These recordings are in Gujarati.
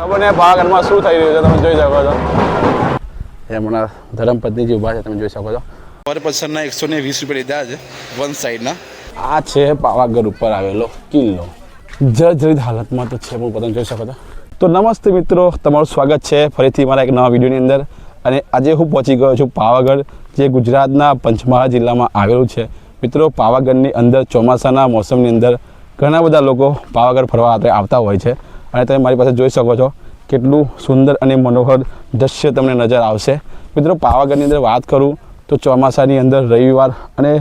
ખબર નહીં પાવાગઢમાં શું થઈ રહ્યું છે તમે જોઈ શકો છો હમણાં ધર્મપત્નીજી ઊભા છે તમે જોઈ શકો છો પર પર્સનના 120 રૂપિયા લીધા છે વન સાઈડના. આ છે પાવાગઢ ઉપર આવેલો કિલ્લો જર્જરિત હાલતમાં તો છે પણ તમે જોઈ શકો છો. તો નમસ્તે મિત્રો, તમારું સ્વાગત છે ફરીથી મારા એક નવા વિડીયોની અંદર. અને આજે હું પહોંચી ગયો છું પાવાગઢ, જે ગુજરાતના પંચમહાલ જિલ્લામાં આવેલું છે. મિત્રો, પાવાગઢની અંદર ચોમાસાના મોસમની અંદર ઘણા બધા લોકો પાવાગઢ ફરવા આવતા હોય છે. અને તમે મારી પાસે જોઈ શકો છો કેટલું સુંદર અને મનોહર દૃશ્ય તમને નજર આવશે. મિત્રો, પાવાગઢની અંદર વાત કરું તો ચોમાસાની અંદર રવિવાર અને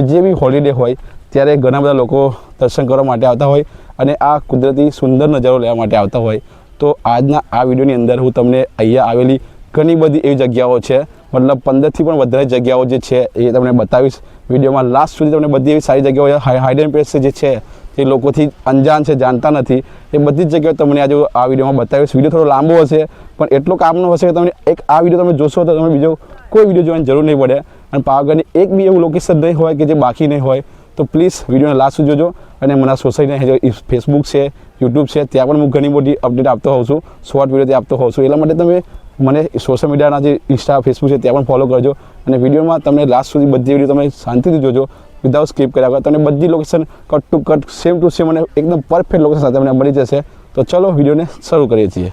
જે બી હોલિડે હોય ત્યારે ઘણા બધા લોકો દર્શન કરવા માટે આવતા હોય અને આ કુદરતી સુંદર નજારો લેવા માટે આવતા હોય. તો આજના આ વિડીયોની અંદર હું તમને અહીંયા આવેલી ઘણી બધી એવી જગ્યાઓ છે, મતલબ 15થી પણ વધારે જગ્યાઓ જે છે એ તમને બતાવીશ વિડીયોમાં. લાસ્ટ સુધી તમને બધી એવી સારી જગ્યાઓ હાઇડન પ્લેસ જે છે જે લોકોથી અંજાન છે, જાણતા નથી, એ બધી જ જગ્યાઓ તમને આજે આ વિડીયોમાં બતાવીશ. વિડીયો થોડો લાંબો હશે પણ એટલો કામનો હશે કે તમને એક આ વિડીયો તમે જોશો તો તમે બીજો કોઈ વિડીયો જોવાની જરૂર નહીં પડે. અને પાવાગઢની એક બી એવું લોકેશન નહીં હોય કે જે બાકી નહીં હોય. તો પ્લીઝ વિડીયોને લાસ્ટ સુધી જોજો. અને મને સોશિયલ મીડિયા ફેસબુક છે, યુટ્યુબ છે, ત્યાં પણ હું ઘણી મોટી અપડેટ આપતો હોઉં છું, શોર્ટ વિડીયો આપતો હોઉં છું. એટલા માટે તમે મને સોશિયલ મીડિયાના જે ઇન્સ્ટા ફેસબુક છે ત્યાં પણ ફોલો કરજો. અને વિડીયોમાં તમને લાસ્ટ સુધી બધી વિડીયો તમે શાંતિથી જોજો, વિધાઉટ સ્કીપ કર્યા વગર. તમને બધી location cut to cut same to same અને એકદમ પરફેક્ટ લોકેશન સાથે તમને મળી જશે. તો ચલો વિડીયોને શરૂ કરીએ છીએ.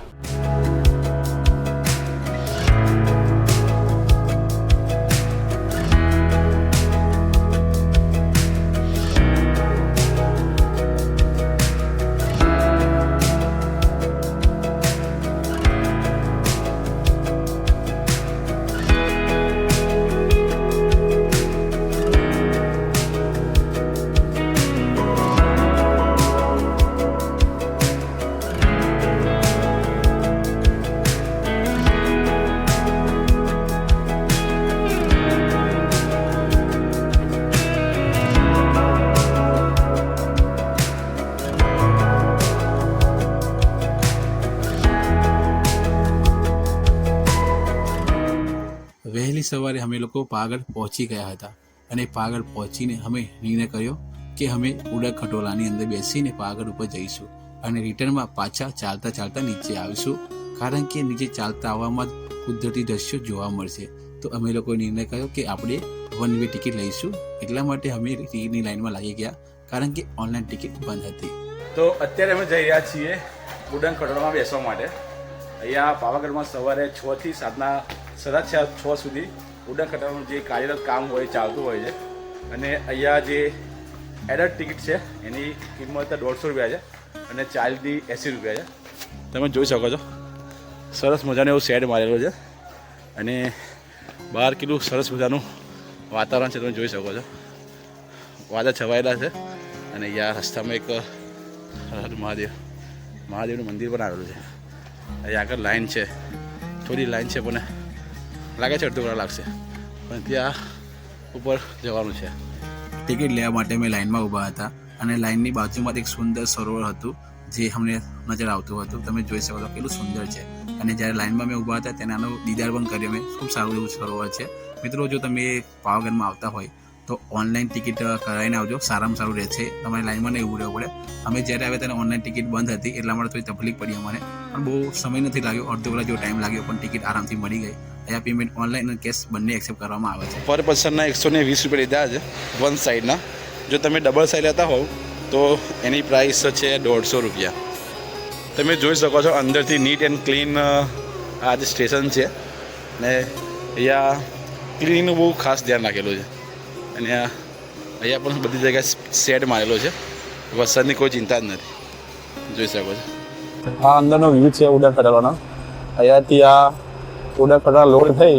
વહેલી સવારે અમે લોકો પાવાગઢ પહોંચી ગયા હતા અને પાવાગઢ પહોંચીને અમે નિર્ણય કર્યો કે અમે ઉડા ખટોલાની અંદર બેસીને પાવાગઢ ઉપર જઈશું અને રિટર્નમાં પાછા ચાલતા ચાલતા નીચે આવીશું, કારણ કે નીચે ચાલતા આવવામાં જ કુદરતી દ્રશ્યો જોવા મળશે. તો અમે લોકોએ નિર્ણય કર્યો કે આપણે વન વે ટિકિટ લઈશું. એટલા માટે અમે ટિકિટની લાઈનમાં લાગી ગયા, કારણ કે ઓનલાઈન ટિકિટ બંધ હતી. તો અત્યારે અમે જઈ રહ્યા છીએ ઉડન ખટોલામાં બેસવા માટે. અહીંયા પાવાગઢમાં સવારે 6 થી 6:30 સુધી ઉડન ખટોલાનું જે કાર્યરત કામ હોય ચાલતું હોય છે. અને અહીંયા જે એડલ્ટ ટિકિટ છે એની કિંમત 150 રૂપિયા છે અને ચાઇલ્ડની 80 રૂપિયા છે. તમે જોઈ શકો છો સરસ મજાનો એવો શેડ મારેલો છે અને બહાર કેટલું સરસ મજાનું વાતાવરણ છે તમે જોઈ શકો છો. વાદળ છવાયેલા છે અને અહીંયા રસ્તામાં એક મહાદેવનું મંદિર પણ આવેલું છે. અહીંયા આગળ લાઈન છે, થોડી લાઈન છે પણ લાગે છે અડધો કલાક લાગશે, પણ ત્યાં ઉપર જવાનું છે. ટિકિટ લેવા માટે અમે લાઈનમાં ઊભા હતા અને લાઈનની બાજુમાં એક સુંદર સરોવર હતું જે અમને નજર આવતું હતું. તમે જોઈ શકો છો કેટલું સુંદર છે. અને જ્યારે લાઈનમાં અમે ઊભા હતા તેને આનો દીદાર પણ કર્યો મેં. ખૂબ સારું એવું સરોવર છે. મિત્રો, જો તમે પાવાગઢમાં આવતા હોય તો ઓનલાઈન ટિકિટ કરાવીને આવજો, સારામાં સારું રહેશે. તમારે લાઈનમાં નહીં ઊભું રહેવું પડે. અમે જ્યારે આવ્યા ત્યારે ઓનલાઈન ટિકિટ બંધ હતી, એટલા માટે થોડી તકલીફ પડી અમને, પણ બહુ સમય નથી લાગ્યો, અડધો કલાક જેવો ટાઈમ લાગ્યો, પણ ટિકિટ આરામથી મળી ગઈ. અહીંયા પેમેન્ટ ઓનલાઈન અને કેશ બંને એક્સેપ્ટ કરવામાં આવે છે. પર પર્સનના 120 રૂપિયા લીધા છે વન સાઈડના. જો તમે ડબલ સાઈડ લેતા હોવ તો એની પ્રાઇસ છે 150 રૂપિયા. તમે જોઈ શકો છો અંદરથી નીટ એન્ડ ક્લીન આ જે સ્ટેશન છે ને અહીંયા ક્લીનિંગનું બહુ ખાસ ધ્યાન રાખેલું છે. અને અહીંયા પણ બધી જગ્યાએ શેડ મારેલો છે, વરસાદની કોઈ ચિંતા જ નથી. જોઈ શકો છો આ અંદરનો વ્યૂ છે ઉડન ખટોલાનો. અહીંયાથી આ ઉડન ખટોલા લોડ થઈ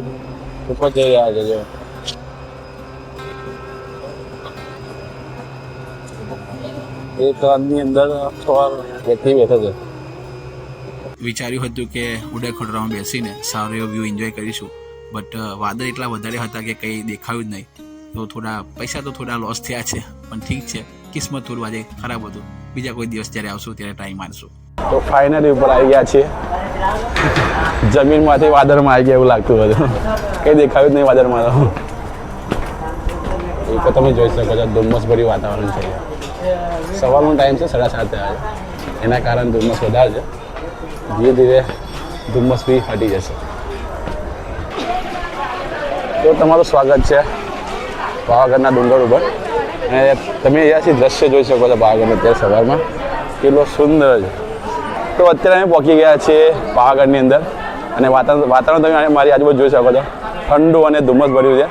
ઉપર જઈ રહ્યા છે. જો એક આદમી અંદર 6 વ્યક્તિ બેઠો છે. વિચાર્યું હતું કે ઉડન ખટોલામાં બેસીને સારો એવો વ્યૂ એન્જોય કરીશું, બટ વાદળ એટલા વધારે હતા કે કંઈ દેખાયું જ નહીં. તો થોડા પૈસા તો થોડા લોસ થયા છે, પણ ઠીક છે, કિસ્મત થોડું આજે ખરાબ હતું. બીજા કોઈ દિવસ જ્યારે આવશું ત્યારે ટ્રાય મારશું. તો ફાઇનલી ઉપર આવી ગયા છીએ. જમીનમાંથી વાદળમાં આવી ગયા એવું લાગતું હતું, કંઈ દેખાયું જ નહીં વાદળમાં. એ તો તમે જોઈ શકો છો ધુમ્મસભર્યું વાતાવરણ છે. સવારનો ટાઈમ છે, 7:30 થયા છે, એના કારણે ધુમ્મસ વધારે છે. ધીરે ધીરે ધુમ્મસ બી હટી જશે. તો તમારું સ્વાગત છે પાવાગઢના ડુંગર ઉપર. અને તમે અહીંયાથી દ્રશ્ય જોઈ શકો છો પાવાગઢ અત્યારે સવારમાં કેટલો સુંદર છે. તો અત્યારે અમે પહોંચી ગયા છીએ પાવાગઢની અંદર અને વાતાવરણ તમે મારી આજુબાજુ જોઈ શકો છો, ઠંડુ અને ધુમ્મસ ભર્યું છે.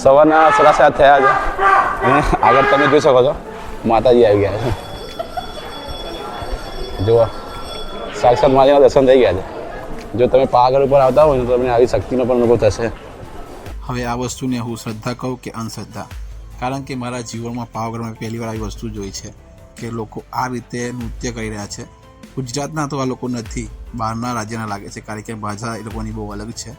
સવારના 7:30 થયા છે અને આગળ તમે જોઈ શકો છો માતાજી આવી ગયા છે. જુઓ, સાક્ષાત માતાજીના દર્શન થઈ ગયા છે. જો તમે પાવાગઢ ઉપર આવતા હોય તો તમને આવી શક્તિનો પણ અનુભવ થશે. હવે આ વસ્તુને હું શ્રદ્ધા કહું કે અંધશ્રદ્ધા, કારણ કે મારા જીવનમાં પાવાગઢમાં પહેલી વાર આવી વસ્તુ જોઈ છે કે લોકો આ રીતે નૃત્ય કરી રહ્યા છે. ગુજરાતના તો આ લોકો નથી, બહારના રાજ્યના લાગે છે, કારણ કે ભાષા એ લોકોની બહુ અલગ છે.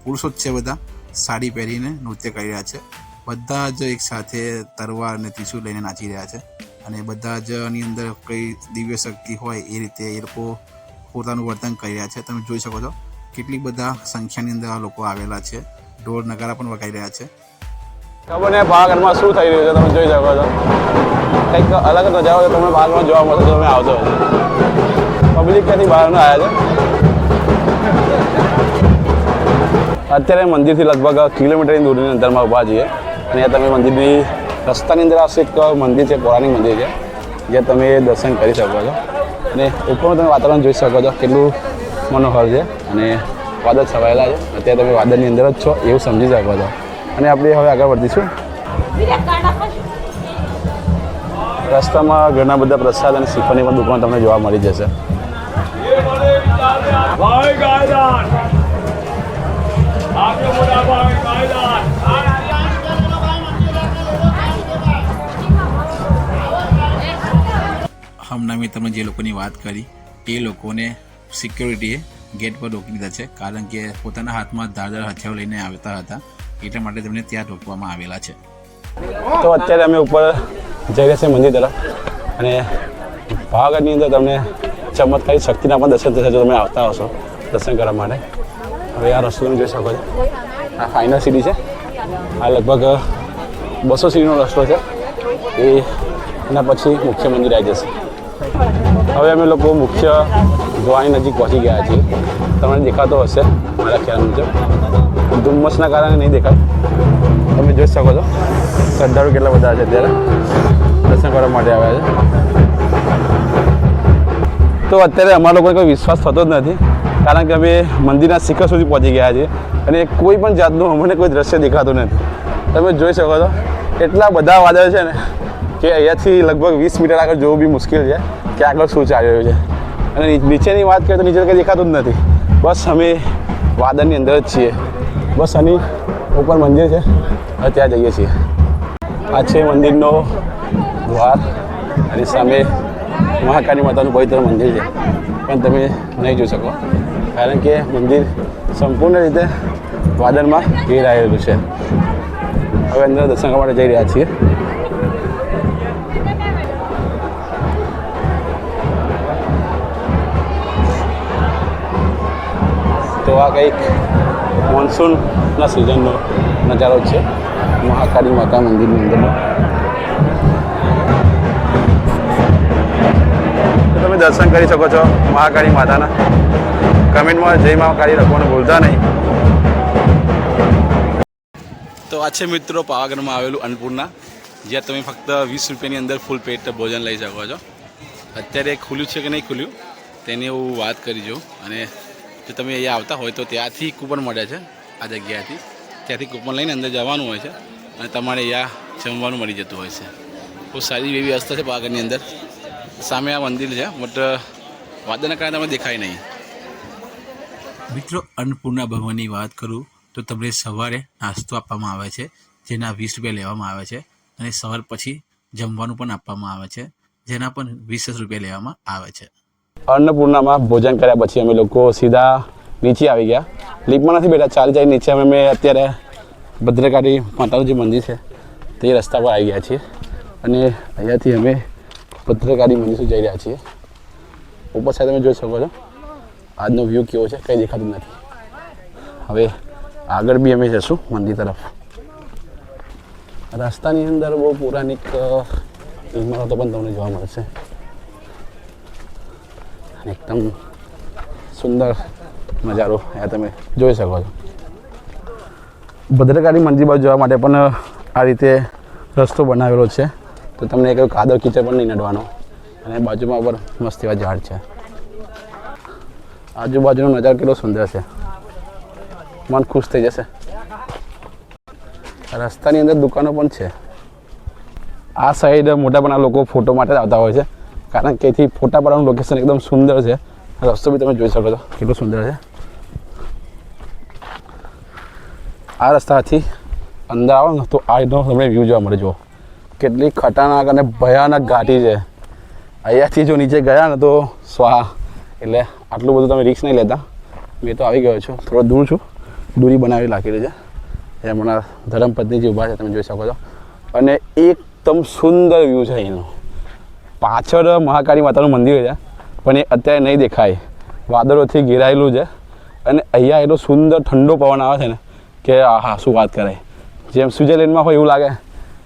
પુરુષો જ છે, બધા સાડી પહેરીને નૃત્ય કરી રહ્યા છે. બધા જ એક સાથે તરવાર અને ત્રિશૂળ લઈને નાચી રહ્યા છે અને બધા જ ની અંદર કઈ દિવ્ય શક્તિ હોય એ રીતે એ લોકો પોતાનું વર્તન કરી રહ્યા છે. તમે જોઈ શકો છો કેટલી બધા સંખ્યાની અંદર આ લોકો આવેલા છે. ઢોલ નગારા પણ વગાડી રહ્યા છે. ખબર નહીં પાવાગઢમાં શું થઈ રહ્યું છે, તમે જોઈ શકો છો. કંઈક અલગ નજારો તમને પાવાગઢમાં જોવા મળશે. તમે આવતો પબ્લિક ક્યાંથી બહારનો આવ્યા છે. અત્યારે મંદિરથી લગભગ કિલોમીટરની દૂરની અંતરમાં ઊભા છીએ અને તમે મંદિરની રસ્તાની અંદર આવશે એક મંદિર છે, પૌરાણિક મંદિર છે, જ્યાં તમે દર્શન કરી શકો છો. અને ઉપરનું તમે વાતાવરણ જોઈ શકો છો કેટલું મનોહર છે અને વાદળ છવાયેલા છે. અત્યારે તમે વાદળની અંદર જ છો એવું સમજી શકો છો. અને આપણે હવે આગળ વધીશું. રસ્તામાં ઘણા બધા પ્રસાદ અને શ્રીફળની પણ દુકાન તમને જોવા મળી જશે. હમણાં મેં તમને જે લોકોની વાત કરી એ લોકોને સિક્યોરિટીએ ગેટ પર રોકી દીધા છે, કારણ કે પોતાના હાથમાં ધારદાર હથિયારો લઈને આવતા હતા, એટલા માટે તેમને ત્યાં રોકવામાં આવેલા છે. તો અત્યારે અમે ઉપર જઈ રહ્યા છીએ મંદિર તરફ અને પાવાગઢની અંદર તમને ચમત્કારી શક્તિના પણ દર્શન થશે જો તમે આવતા હશો દર્શન કરવા માટે. હવે આ રસ્તો તમે જોઈ શકો છો. આ ફાઇનલ સીડી છે. આ લગભગ 200 સીડીનો રસ્તો છે. એના પછી મુખ્ય મંદિર આવી જશે. હવે અમે લોકો મુખ્ય દ્વારની નજીક પહોંચી ગયા છીએ. તમને દેખાતો હશે મારા ખ્યાલ મુજબ. ધુમ્મસના કારણે નહીં દેખાય. તમે જોઈ શકો છો શ્રદ્ધાળુ કેટલા બધા છે અત્યારે દર્શન કરવા માટે આવ્યા છે. તો અત્યારે અમારા લોકોને કોઈ વિશ્વાસ થતો જ નથી, કારણ કે અમે મંદિરના શિખર સુધી પહોંચી ગયા છીએ અને કોઈ પણ જાતનું અમને કોઈ દ્રશ્ય દેખાતું નથી. તમે જોઈ શકો છો એટલા બધા વાદળ છે ને કે અહીંયાથી લગભગ 20 મીટર આગળ જોવું બી મુશ્કેલ છે કે આગળ શું ચાલી રહ્યું છે. અને નીચેની વાત કરીએ તો નીચે કંઈ દેખાતું જ નથી. બસ અમે વાદળની અંદર જ છીએ. બસ આની ઉપર મંદિર છે, હવે ત્યાં જઈએ છીએ. આ છે મંદિરનો દ્વાર અને સામે મહાકાળી માતાનું પવિત્ર મંદિર છે, પણ તમે નહીં જોઈ શકો કારણ કે મંદિર સંપૂર્ણ રીતે વાદળમાં ઘેરાયેલું છે. હવે અંદર દર્શન કરવા માટે જઈ રહ્યા છીએ. તો આ કંઈક મોન્સૂનના સિઝનનો નજારો છે મહાકાળી માતા મંદિરની અંદરનો. તમે દર્શન કરી શકો છો મહાકાળી માતાના. કમેન્ટમાં જય મહાકાળી લખવાનું ભૂલતા નહીં. તો આ છે મિત્રો પાવાગઢમાં આવેલું અન્નપૂર્ણા, જ્યાં તમે ફક્ત 20 રૂપિયાની અંદર ફૂલ પેટ ભોજન લઈ શકો છો. અત્યારે ખુલ્યું છે કે નહીં ખુલ્યું તેની હું વાત કરી જોઉં. અને જો તમે અહીંયા આવતા હોય તો ત્યાંથી કૂપન મળે છે. આ જગ્યાથી ત્યાંથી કૂપન લઈને અંદર જવાનું હોય છે અને તમારે અહીંયા જમવાનું મળી જતું હોય છે. બહુ સારી એવી વ્યવસ્થા છે પાવાગઢની અંદર. સામે આ મંદિર છે બટ વાદળના કારણે તમે દેખાય નહીં. મિત્રો, અન્નપૂર્ણા ભવનની વાત કરું તો તમને સવારે નાસ્તો આપવામાં આવે છે, જેના 20 રૂપિયા લેવામાં આવે છે, અને સવાર પછી જમવાનું પણ આપવામાં આવે છે, જેના પણ 20 રૂપિયા લેવામાં આવે છે. અન્નપૂર્ણામાં ભોજન કર્યા પછી અમે લોકો સીધા નીચે આવી ગયા. લિફ્ટમાં નથી બેઠા, ચાલી ચાલી નીચે અમે અત્યારે ભદ્રકાળી માતાનું જે મંદિર છે તે રસ્તા પર આવી ગયા છીએ અને અહીંયાથી અમે ભદ્રકાળી મંદિર સુધી જઈ રહ્યા છીએ. ઉપર સાઈડ તમે જોઈ શકો છો આજનો વ્યૂ કેવો છે, કંઈ દેખાતું નથી. હવે આગળ બી અમે જઈશું મંદિર તરફ. રસ્તાની અંદર બહુ પૌરાણિક ઇમારતો પણ તમને જોવા મળશે. એકદમ સુંદર નજારો અહીંયા તમે જોઈ શકો છો. ભદ્રકાળી મંદિર બાજુ જવા માટે પણ આ રીતે રસ્તો બનાવેલો છે, તો તમને એક કાદવ કીચડ પણ નહીં નડવાનો. અને બાજુમાં ઉપર મસ્ત એવા ઝાડ છે. આજુબાજુનો નજારો કેટલો સુંદર છે, મન ખુશ થઈ જશે. રસ્તાની અંદર દુકાનો પણ છે. આ સાઈડ મોટાભાગના લોકો ફોટો માટે જ આવતા હોય છે, કારણ કે અહીંથી ફોટા પાડવાનું લોકેશન એકદમ સુંદર છે. રસ્તો બી તમે જોઈ શકો છો કેટલો સુંદર છે. આ રસ્તાથી અંદર આવો ને તો આ રીતનો તમને વ્યૂ જોવા મળે. જુઓ કેટલી ખતરનાક અને ભયાનક ઘાટી છે. અહીંયાથી જો નીચે ગયા ને તો સ્વાહા. એટલે આટલું બધું તમે રિસ્ક નહીં લેતા. મેં તો આવી ગયો છું, થોડો દૂર છું, દૂરી બનાવી રાખેલી છે. એમના ધર્મપત્નીજી ઊભા છે, તમે જોઈ શકો છો. અને એકદમ સુંદર વ્યૂ છે અહીંનો. પાછળ મહાકાળી માતાનું મંદિર છે, પણ એ અત્યારે નહીં દેખાય, વાદળોથી ઘેરાયેલું છે. અને અહીંયા એટલો સુંદર ઠંડો પવન આવે છે ને કે આહા શું વાત કરાય, જેમ સ્વિટ્ઝરલેન્ડમાં હોય એવું લાગે.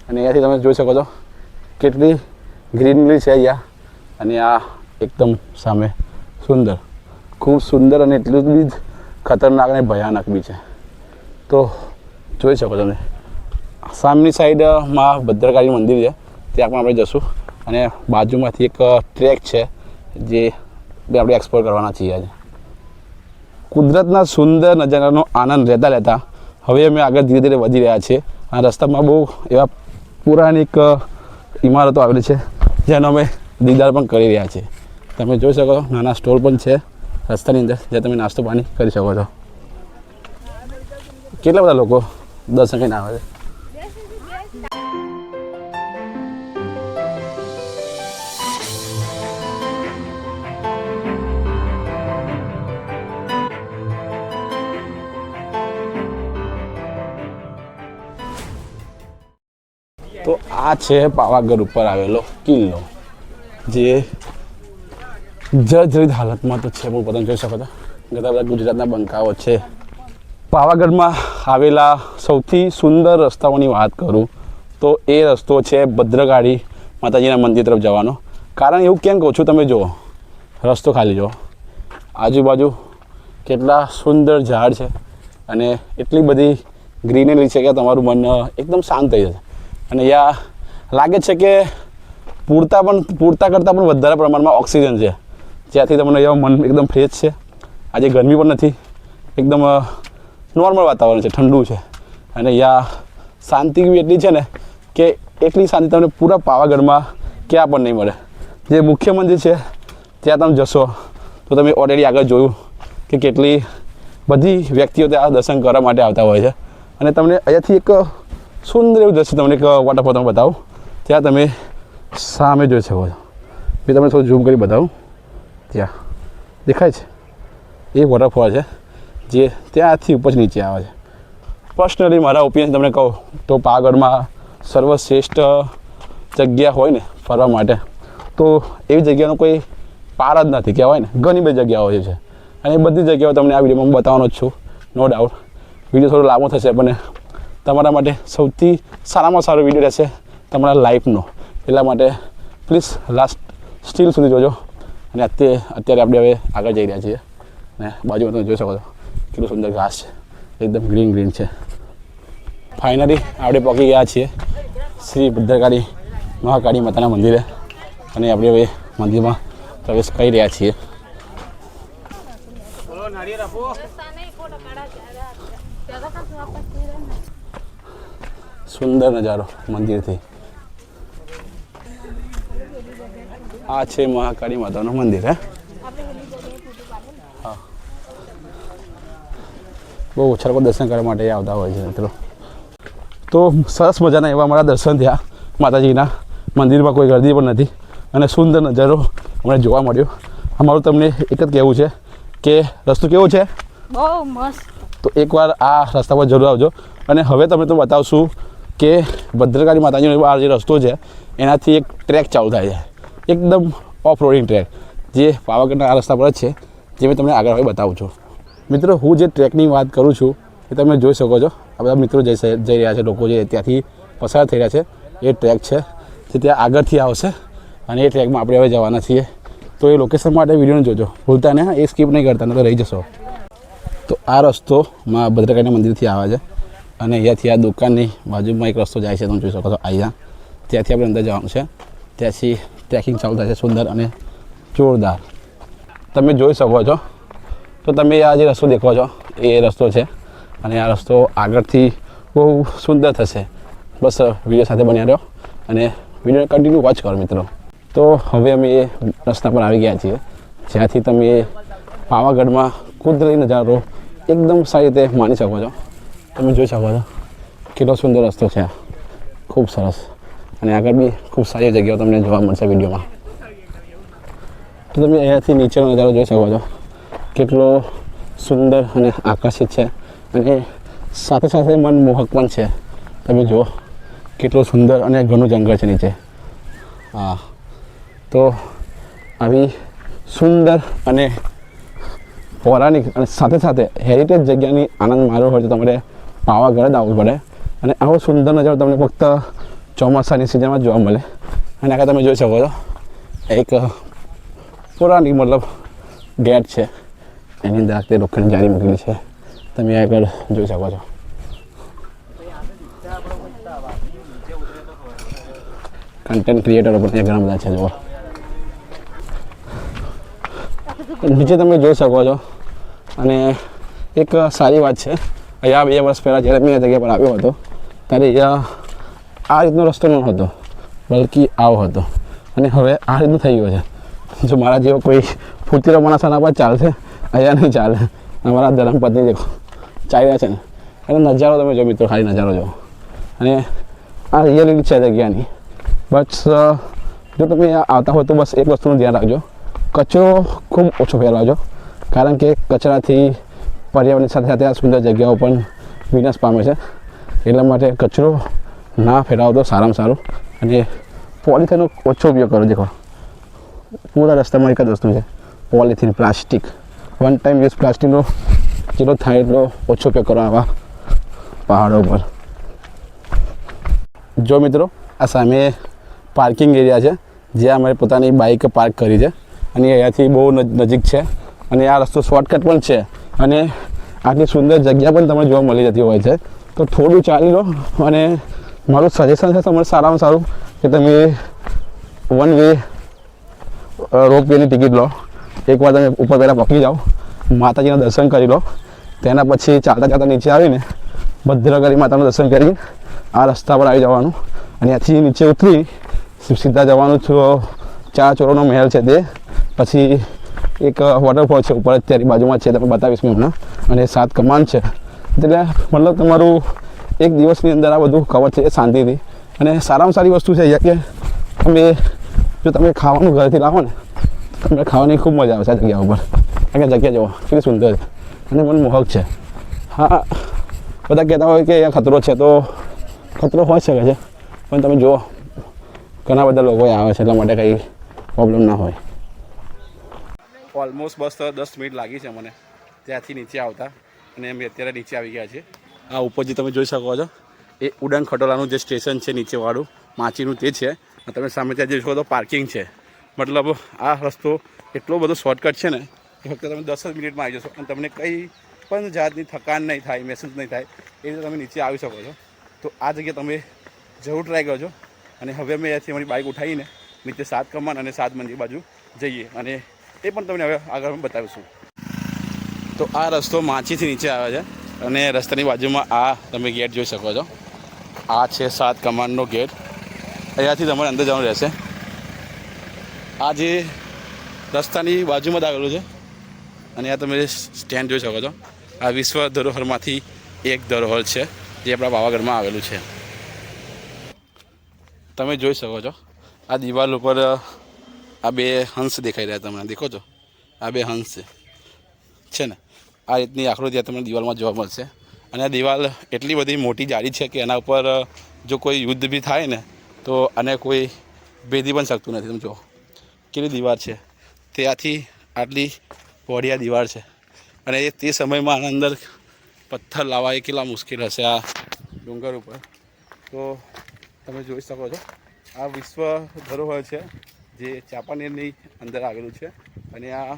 અને અહીંયાથી તમે જોઈ શકો છો કેટલી ગ્રીનરી છે અહીંયા. અને આ એકદમ સામે સુંદર, ખૂબ સુંદર અને એટલું બી જ ખતરનાક અને ભયાનક બી છે. તો જોઈ શકો તમે સામેની સાઈડમાં ભદ્રકાળી મંદિર છે, ત્યાં પણ આપણે જઈશું. અને બાજુમાંથી એક ટ્રેક છે જે આપણે એક્સપ્લોર કરવાના છીએ આજે. કુદરતના સુંદર નજારાનો આનંદ લેતા લેતા હવે અમે આગળ ધીરે ધીરે વધી રહ્યા છીએ. આ રસ્તામાં બહુ એવા પૌરાણિક ઇમારતો આવેલી છે જેનો અમે દીદાર પણ કરી રહ્યા છીએ. તમે જોઈ શકો છો નાના સ્ટોર પણ છે રસ્તાની અંદર, જ્યાં તમે નાસ્તો પાણી કરી શકો છો. કેટલા બધા લોકો દર્શન કરીને આવે છે. તો આ છે પાવાગઢ ઉપર આવેલો કિલ્લો, જે જર્જરિત હાલતમાં તો છે, પણ પોતાને જોઈ શકો છો ઘણા બધા ગુજરાતના બંકાઓ છે. પાવાગઢમાં આવેલા સૌથી સુંદર રસ્તાઓની વાત કરું તો એ રસ્તો છે ભદ્રકાળી માતાજીના મંદિર તરફ જવાનો. કારણ એવું કેમ કહું છું, તમે જુઓ રસ્તો ખાલી જુઓ, આજુબાજુ કેટલા સુંદર ઝાડ છે અને એટલી બધી ગ્રીનરી છે કે તમારું મન એકદમ શાંત થઈ જશે. અને અહીંયા લાગે છે કે પૂરતા કરતાં પણ વધારે પ્રમાણમાં ઓક્સિજન છે, જ્યાંથી તમને એવું મન એકદમ ફ્રેશ છે. આજે ગરમી પણ નથી, એકદમ નોર્મલ વાતાવરણ છે, ઠંડુ છે. અને અહીંયા શાંતિ બી એટલી છે ને કે એટલી શાંતિ તમને પૂરા પાવાગઢમાં ક્યાં પણ નહીં મળે. જે મુખ્ય મંદિર છે ત્યાં તમે જશો તો તમે ઓલરેડી આગળ જોયું કે કેટલી બધી વ્યક્તિઓ ત્યાં દર્શન કરવા માટે આવતા હોય છે. અને તમને અહીંયાથી એક સુંદર એવું દ્રશ્ય તમને એક વોટરફોલ તમને બતાવું, ત્યાં તમે સામે જોઈ શકો છો. મેં તમને થોડું ઝૂમ કરી બતાવું, ત્યાં દેખાય છે એ વોટરફોલ છે જે ત્યાંથી ઉપર નીચે આવે છે. પર્સનલી મારા ઓપિનિયન તમને કહું તો પાવાગઢમાં સર્વશ્રેષ્ઠ જગ્યા હોય ને ફરવા માટે તો એવી જગ્યાનો કોઈ પાર જ નથી કહેવાય ને. ઘણી બધી જગ્યાઓ છે અને એ બધી જગ્યાઓ તમને આ વિડીયોમાં હું બતાવવાનો જ છું. નો ડાઉટ વિડીયો થોડો લાંબો થશે, પણ તમારા માટે સૌથી સારામાં સારો વિડીયો રહેશે તમારા લાઈફનો. એટલા માટે પ્લીઝ લાસ્ટ સ્ટીલ સુધી જોજો. અને અત્યારે આપણે હવે આગળ જઈ રહ્યા છીએ અને બાજુમાં તમે જોઈ શકો છો કેટલું સુંદર ઘાસ છે, એકદમ ગ્રીન છે. ફાઇનલી આપણે પહોંચી ગયા છીએ શ્રી ભદ્રકાળી મહાકાળી માતાના મંદિરે અને આપણે હવે મંદિરમાં પ્રવેશ કરી રહ્યા છીએ. સુંદર નજારો મંદિરથી. આ છે મહાકાળી માતાનું મંદિર. હા, બહુ ઓછા લોકો દર્શન કરવા માટે આવતા હોય છે મિત્રો. તો સરસ મજાના એવા અમારા દર્શન થયા માતાજીના મંદિરમાં. કોઈ ગરદી પણ નથી અને સુંદર નજારો અમને જોવા મળ્યો. અમારું તમને એક જ કહેવું છે કે રસ્તો કેવો છે? બહુ મસ્ત. તો એકવાર આ રસ્તા પર જરૂર આવજો. અને હવે તમને તો બતાવશું કે ભદ્રકાળી માતાજીનો આ જે રસ્તો છે એનાથી એક ટ્રેક ચાલુ થાય છે, એકદમ ઓફ રોડિંગ ટ્રેક, જે પાવાગઢના આ રસ્તા પર જ છે, જે મેં તમને આગળ હવે બતાવું છું. મિત્રો, હું જે ટ્રેકની વાત કરું છું એ તમે જોઈ શકો છો. આ બધા મિત્રો જઈ રહ્યા છે, લોકો જે ત્યાંથી પસાર થઈ રહ્યા છે. એ ટ્રેક છે જે ત્યાં આગળથી આવશે અને એ ટ્રેકમાં આપણે હવે જવાના છીએ તો એ લોકેશન માટે વિડીયોને જોજો, ભૂલતા ને, એ સ્કીપ નહીં કરતા, ને તો રહી જશો. તો આ રસ્તો માં ભદ્રકાળી મંદિરથી આવે છે અને અહીંયાથી આ દુકાનની બાજુમાં એક રસ્તો જાય છે, તમે જોઈ શકો છો. અહીંયા ત્યાંથી આપણે અંદર જવાનું છે. ત્યાંથી ટ્રેકિંગ ચાલુ થાય છે, સુંદર અને જોરદાર. તમે જોઈ શકો છો. તો તમે આ જે રસ્તો દેખો છો એ રસ્તો છે અને આ રસ્તો આગળથી બહુ સુંદર થશે. બસ વિડીયો સાથે બન્યા રહ્યો અને વિડીયો કન્ટિન્યુ વોચ કરો મિત્રો. તો હવે અમે એ રસ્તા પર આવી ગયા છીએ જ્યાંથી તમે પાવાગઢમાં કુદરતી નજારો એકદમ સારી રીતે માણી શકો છો. તમે જોઈ શકો છો કેટલો સુંદર રસ્તો છે, ખૂબ સરસ. અને આગળ બી ખૂબ સારી જગ્યાઓ તમને જોવા મળશે વિડીયોમાં. તો તમે અહીંયાથી નીચેનો નજારો જોઈ શકો છો, કેટલો સુંદર અને આકર્ષિત છે અને સાથે સાથે મનમોહક પણ છે. તમે જુઓ કેટલું સુંદર અને ઘણું જંગલ છે નીચે. હા, તો આવી સુંદર અને પૌરાણિક અને સાથે સાથે હેરિટેજ જગ્યાની આનંદ મારવો હોય તો તમારે પાવાગઢ આવવું પડે. અને આવો સુંદર નજારો તમને ફક્ત ચોમાસાની સિઝનમાં જોવા મળે. અને આગળ તમે જોઈ શકો છો એક પૌરાણિક મતલબ ગેટ છે, એની અંદર તે લોખંડની જાળી મૂકેલી છે, તમે આગળ જોઈ શકો છો. કન્ટેન્ટ ક્રિએટરો પણ ત્યાં ઘણા બધા છે. જુઓ નીચે તમે જોઈ શકો છો. અને એક સારી વાત છે, અહીંયા 2 વર્ષ પહેલાં જ્યારે મેં આ જગ્યા પર આવ્યો હતો ત્યારે અહીંયા આ રીતનો રસ્તો ન હતો, બલકી આવો હતો. અને હવે આ રીતનું થઈ ગયો છે. જો મારા જેવો કોઈ ફૂર્તીલો માણસ આના પર ચાલશે, અહીંયા નહીં ચાલે. અમારા ધર્મપત્ની દેખો ચાલી રહ્યા છે ને, અને નજારો તમે જો મિત્રો, ખાલી નજારો જો. અને આ રિયાલિટી છે જગ્યાની. બસ જો તમે આવતા હોય તો બસ એક વસ્તુનું ધ્યાન રાખજો, કચરો ખૂબ ઓછો ફેલાવજો, કારણ કે કચરાથી પર્યાવરણની સાથે સાથે આ સુંદર જગ્યાઓ પણ વિનાશ પામે છે. એટલા માટે કચરો ના ફેલાવો તો સારામાં સારું. અને પોલિથીનનો ઓછો ઉપયોગ કરો. દેખો પૂરા રસ્તામાં એક જ વસ્તુ છે, polythene, plastic. One time use પ્લાસ્ટિકનો જેટલો થાય એટલો ઓછો ઉપયોગ કરો આવા પહાડો પર. જો મિત્રો આ સામે પાર્કિંગ એરિયા છે જ્યાં અમારે પોતાની બાઇક પાર્ક કરી છે અને અહીંયાથી બહુ નજીક છે અને આ રસ્તો શોર્ટકટ પણ છે અને આટલી સુંદર જગ્યા પણ તમને જોવા મળી જતી હોય છે. તો થોડું ચાલી લો અને મારું સજેશન છે તમારે સારામાં સારું કે તમે 1 વે રોપવેની ટિકિટ લો. એકવાર તમે ઉપર પહેલાં પહોંચી જાઓ, માતાજીના દર્શન કરી લો, તેના પછી ચાલતા ચાલતા નીચે આવીને ભદ્રકાળી માતાનું દર્શન કરી આ રસ્તા પર આવી જવાનું અને ત્યાંથી નીચે ઉતરી સીધા જવાનું ચાર ચોરોનો મહેલ છે તે. પછી એક વોટરફોલ છે ઉપર જ ત્યાંની બાજુમાં છે, તમે બતાવીશ મેં હમણાં. અને 7 કમાન છે. એટલે મતલબ તમારું એક દિવસની અંદર આ બધું કવર થઈ જાય શાંતિથી. અને સારામાં સારી વસ્તુ છે કે તમે જો તમે ખાવાનું ઘરેથી લાવો ને તો તમને ખાવાની ખૂબ મજા આવે છે આ જગ્યા ઉપર. કારણ કે જગ્યા જુઓ કેટલી સુંદર છે અને મનમોહક છે. હા, બધા કહેતા હોય કે અહીંયા ખતરો છે, તો ખતરો હોઈ શકે છે, પણ તમે જુઓ ઘણા બધા લોકો આવે છે, એટલા માટે કંઈ પ્રોબ્લેમ ના હોય. ઓલમોસ્ટ બસ 10 મિનિટ લાગી છે મને ત્યાંથી નીચે આવતા અને અમે અત્યારે નીચે આવી ગયા છીએ. આ ઉપર જે તમે જોઈ શકો છો એ ઉડાન ખટોલાનું જે સ્ટેશન છે નીચેવાળું માચીનું તે છે. તમે સામે ત્યાં જોઈ શકો તો પાર્કિંગ છે. મતલબ આ રસ્તો એટલો બધો શોર્ટકટ છે ને એ ફક્ત તમે 10 જ મિનિટમાં આવી જશો અને તમને કંઈ પણ જાતની થકાન નહીં થાય, મહેસૂસ નહીં થાય. એ રીતે તમે નીચે આવી શકો છો. તો આ જગ્યાએ તમે જરૂર ટ્રાય કરજો. અને હવે અમે અહીંયાથી અમારી બાઇક ઉઠાવીને નીચે 7 કમાન અને 7 મંદિર બાજુ જઈએ અને એ પણ તમને હવે આગળ બતાવીશું. તો આ રસ્તો માચીથી નીચે આવે છે અને રસ્તાની બાજુમાં આ તમે ગેટ જોઈ શકો છો. આ છે 7 કમાનનો ગેટ. અહીંયાથી તમારે અંદર જવાનું રહેશે. આ જે રસ્તાની બાજુમાં જ આવેલું છે અને આ તમે સ્ટેન્ડ જોઈ શકો છો. આ વિશ્વ ધરોહરમાંથી એક ધરોહર છે જે આપણા પાવાગઢમાં આવેલું છે. તમે જોઈ શકો છો આ દિવાલ ઉપર આ 2 હંસ દેખાઈ રહ્યા તમને દેખો છો. આ 2 હંસ છે ને, આ રીતની આકૃતિ તમને દિવાલમાં જોવા મળશે. અને આ દિવાલ એટલી બધી મોટી જાળી છે કે એના ઉપર જો કોઈ યુદ્ધ બી થાય ને તો આને કોઈ ભેદી પણ શકતું નથી. તમે જુઓ કેટલી દીવાલ છે, ત્યાંથી આટલી પહોળી આ દીવાલ છે. અને એ તે સમયમાં આના અંદર પથ્થર લાવવા એ કેટલા મુશ્કેલ હશે આ ડુંગર ઉપર. તો તમે જોઈ શકો છો આ વિશ્વ ધરોહર છે જે ચાંપાનેરની અંદર આવેલું છે. અને આ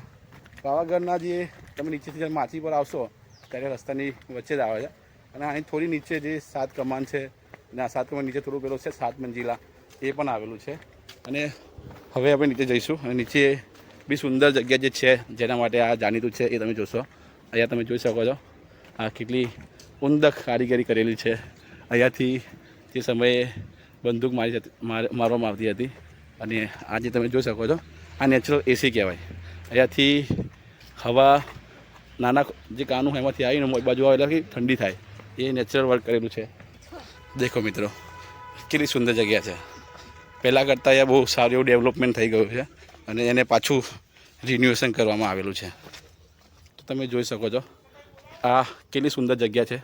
પાવાગઢના જે તમે નીચેથી જ્યારે માછી પર આવશો ત્યારે રસ્તાની વચ્ચે જ આવે છે. અને અહીં થોડી નીચે જે 7 કમાન છે અને આ 7 કમાન નીચે થોડું પેલું છે 7 મંજિલા એ પણ આવેલું છે. અને હવે આપણે નીચે જઈશું અને નીચે બી સુંદર જગ્યા જે છે જેના માટે આ જાણીતું છે એ તમે જોશો. અહીંયા તમે જોઈ શકો છો આ કેટલી ઉમદક કારીગરી કરેલી છે. અહીંયાથી તે સમયે બંદૂક મારવામાં આવતી હતી. અને આજે તમે જોઈ શકો છો આ નેચરલ એસી કહેવાય. અહીંયાથી હવા નાના જે કાનું હોય એમાંથી આવીને બાજુ આવે એટલે ઠંડી થાય એ નેચરલ વર્ક કરેલું છે. દેખો મિત્રો કેટલી સુંદર જગ્યા છે. પહેલાં કરતાં અહીંયા બહુ સારું એવું ડેવલપમેન્ટ થઈ ગયું છે અને એને પાછું રિન્યુએશન કરવામાં આવેલું છે. તો તમે જોઈ શકો છો આ કેટલી સુંદર જગ્યા છે.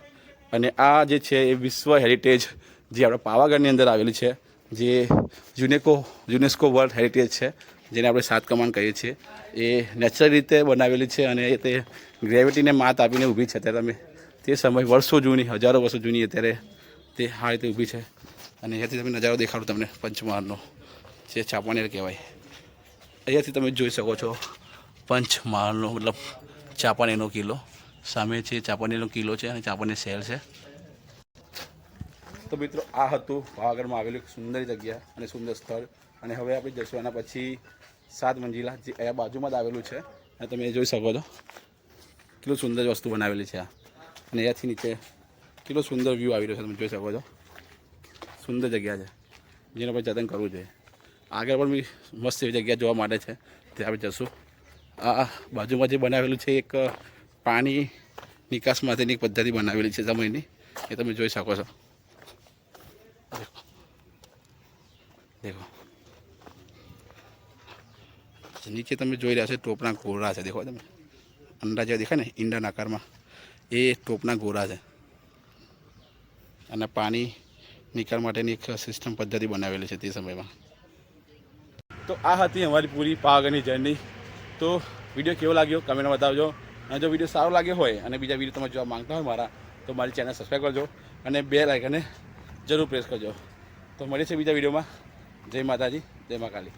અને આ જે છે એ વિશ્વ હેરિટેજ જે આપણે પાવાગઢની અંદર આવેલી છે, જે યુનેસ્કો વર્લ્ડ હેરિટેજ છે, જેને આપણે 7 કમાન કહીએ છીએ. એ નેચરલ રીતે બનાવેલી છે અને તે ગ્રેવિટીને માત આપીને ઊભી છે. અત્યારે તમે તે સમય વર્ષો જૂની, હજારો વર્ષો જૂની અત્યારે તે આ રીતે ઊભી છે. અને અહીંયાથી તમે નજારો દેખાડું તમને પંચમહાલનો, જે ચાંપાનેર કહેવાય. અહીંયાથી તમે જોઈ શકો છો પંચમહાલનો મતલબ ચાંપાનેરનો કિલ્લો. સામે છે ચાંપાનેરનો કિલ્લો છે અને ચાંપાનેર શહેર છે. તો મિત્રો આ હતું પાવાગઢમાં આવેલું એક સુંદર જગ્યા અને સુંદર સ્થળ. અને હવે આપણે જઈશું એના પછી 7 મંજિલા જે અહીંયા બાજુમાં જ આવેલું છે. અને તમે જોઈ શકો છો કેટલું સુંદર વસ્તુ બનાવેલી છે આ. અને અહીંયાથી નીચે કેટલો સુંદર વ્યૂ આવી રહ્યો છે, તમે જોઈ શકો છો. સુંદર જગ્યા છે જેને આપણે જતન કરવું જોઈએ. આગળ પણ બી મસ્ત એવી જગ્યા જોવા માટે છે, ત્યાં આપણે જશું. આ બાજુમાં જે બનાવેલું છે એક પાણી નિકાસ માટેની એક પદ્ધતિ બનાવેલી છે સમયની, એ તમે જોઈ શકો છો. દેખો નીચે તમે જોઈ રહ્યા છો ટોપના ગોળા છે. દેખો તમે અંડા જેવા દેખાય ને ઈંડાના આકારમાં, એ ટોપના ગોળા છે. અને પાણી નિકાલ માટેની એક સિસ્ટમ પદ્ધતિ બનાવેલી છે તે સમયમાં. તો આ હતી અમારી પૂરી પાવાગઢની જર્ની. તો વિડીયો કેવો લાગ્યો કમેન્ટમાં બતાવજો. અને જો વિડીયો સારો લાગ્યો હોય અને બીજા વિડીયો તમે જોવા માંગતા હોય મારા, તો મારી ચેનલ સબસ્ક્રાઈબ કરજો અને બેલ આઇકનને જરૂર પ્રેસ કરજો. તો મળીએ છીએ બીજા વિડીયોમાં. જય માતાજી, જય મા કાલી.